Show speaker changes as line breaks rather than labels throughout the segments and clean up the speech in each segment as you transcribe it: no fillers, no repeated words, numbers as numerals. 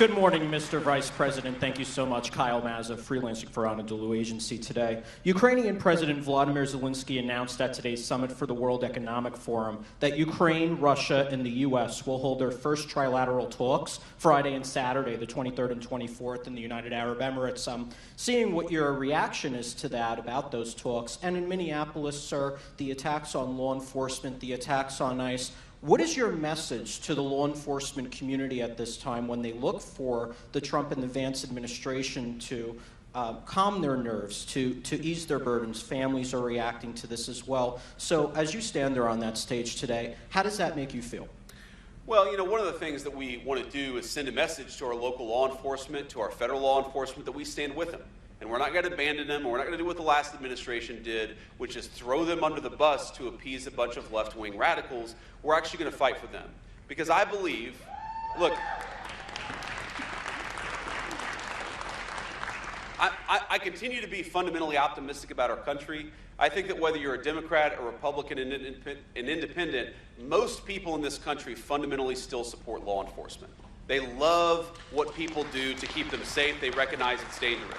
Good morning, Mr. Vice President. Thank you so much. Kyle Mazza, freelancing for Anadolu Agency today. Ukrainian President Vladimir Zelensky announced at today's summit for the World Economic Forum that Ukraine, Russia, and the U.S. will hold their first trilateral talks Friday and Saturday, the 23rd and 24th, in the United Arab Emirates. Seeing what your reaction is to that about those talks. And in Minneapolis, sir, the attacks on law enforcement, the attacks on ICE. What is your message to the law enforcement community at this time when they look for the Trump and the Vance administration to calm their nerves, to ease their burdens? Families are reacting to this as well. So as you stand there on that stage today, how does that make you feel?
Well, you know, one of the things that we want to do is send a message to our local law enforcement, to our federal law enforcement, that we stand with them. And we're not going to abandon them, and we're not going to do what the last administration did, which is throw them under the bus to appease a bunch of left-wing radicals. We're actually going to fight for them. Because I believe, look, I continue to be fundamentally optimistic about our country. I think that whether you're a Democrat, a Republican, an independent, most people in this country fundamentally still support law enforcement. They love what people do to keep them safe. They recognize it's dangerous.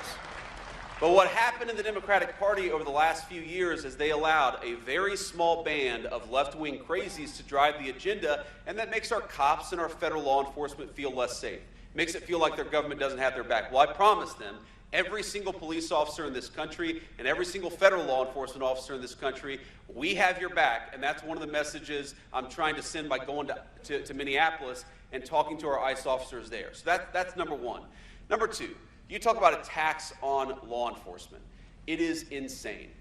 But what happened in the Democratic Party over the last few years is they allowed a very small band of left-wing crazies to drive the agenda, and that makes our cops and our federal law enforcement feel less safe. Makes it feel like their government doesn't have their back. Well, I promise them, every single police officer in this country and every single federal law enforcement officer in this country, we have your back, and that's one of the messages I'm trying to send by going to Minneapolis and talking to our ICE officers there. So that's number one. Number two, you talk about attacks on law enforcement. It is insane.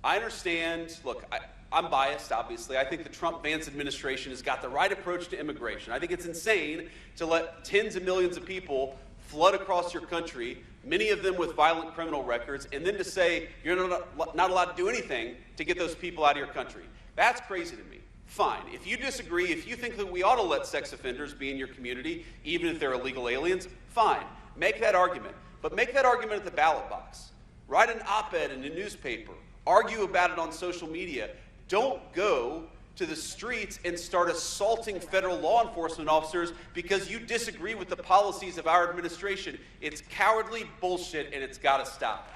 I understand, look, I'm biased, obviously. I think the Trump-Vance administration has got the right approach to immigration. I think it's insane to let tens of millions of people flood across your country, many of them with violent criminal records, and then to say you're not allowed to do anything to get those people out of your country. That's crazy to me. Fine. If you disagree, if you think that we ought to let sex offenders be in your community, even if they're illegal aliens, fine. Make that argument. But make that argument at the ballot box. Write an op-ed in a newspaper. Argue about it on social media. Don't go to the streets and start assaulting federal law enforcement officers because you disagree with the policies of our administration. It's cowardly bullshit, and it's got to stop.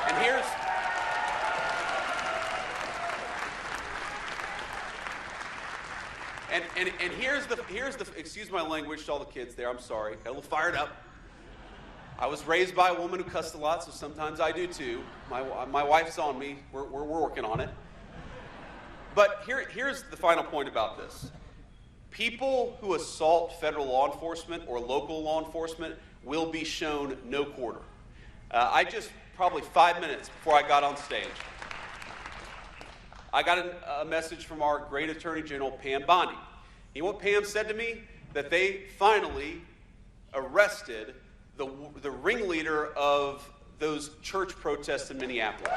And here's the excuse my language to all the kids there. I'm sorry. Got a little fired up. I was raised by a woman who cussed a lot, so sometimes I do too. My wife's on me. We're working on it. But here's the final point about this. People who assault federal law enforcement or local law enforcement will be shown no quarter. I just, probably 5 minutes before I got on stage, I got a message from our great Attorney General, Pam Bondi. You know what Pam said to me? That they finally arrested the ringleader of those church protests in Minneapolis.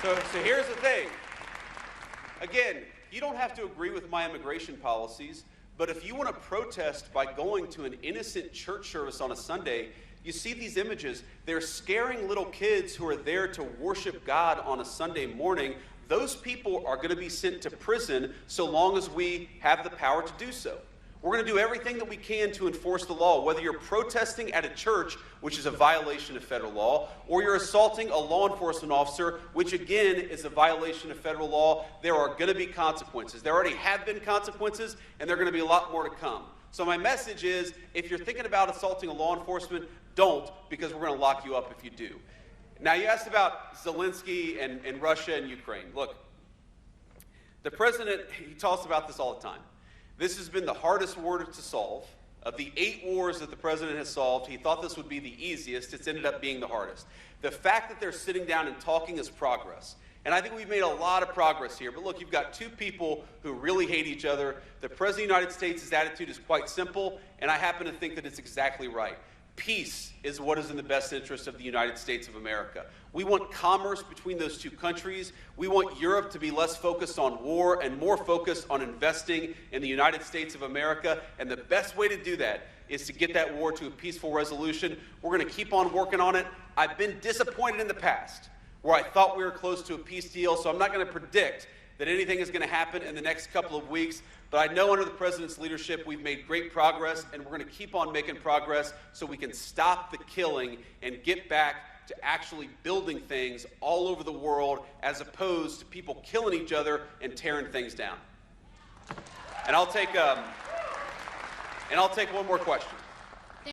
So here's the thing. Again, you don't have to agree with my immigration policies, but if you want to protest by going to an innocent church service on a Sunday, you see these images. They're scaring little kids who are there to worship God on a Sunday morning. Those people are going to be sent to prison so long as we have the power to do so. We're going to do everything that we can to enforce the law, whether you're protesting at a church, which is a violation of federal law, or you're assaulting a law enforcement officer, which again is a violation of federal law. There are going to be consequences. There already have been consequences, and there are going to be a lot more to come. So my message is, if you're thinking about assaulting a law enforcement, don't, because we're going to lock you up if you do. Now, you asked about Zelensky and Russia and Ukraine. Look, the president, he talks about this all the time. This has been the hardest war to solve. Of the 8 wars that the president has solved, he thought this would be the easiest. It's ended up being the hardest. The fact that they're sitting down and talking is progress. And I think we've made a lot of progress here. But look, you've got two people who really hate each other. The President of the United States' attitude is quite simple, and I happen to think that it's exactly right. peace is what is in the best interest of the United States of America. We want commerce between those two countries. We want Europe to be less focused on war and more focused on investing in the United States of America. And the best way to do that is to get that war to a peaceful resolution. We're going to keep on working on it. I've been disappointed in the past where I thought we were close to a peace deal, so I'm not going to predict that anything is going to happen in the next couple of weeks. But I know under the President's leadership, we've made great progress, and we're going to keep on making progress so we can stop the killing and get back to actually building things all over the world as opposed to people killing each other and tearing things down. And I'll take one more question.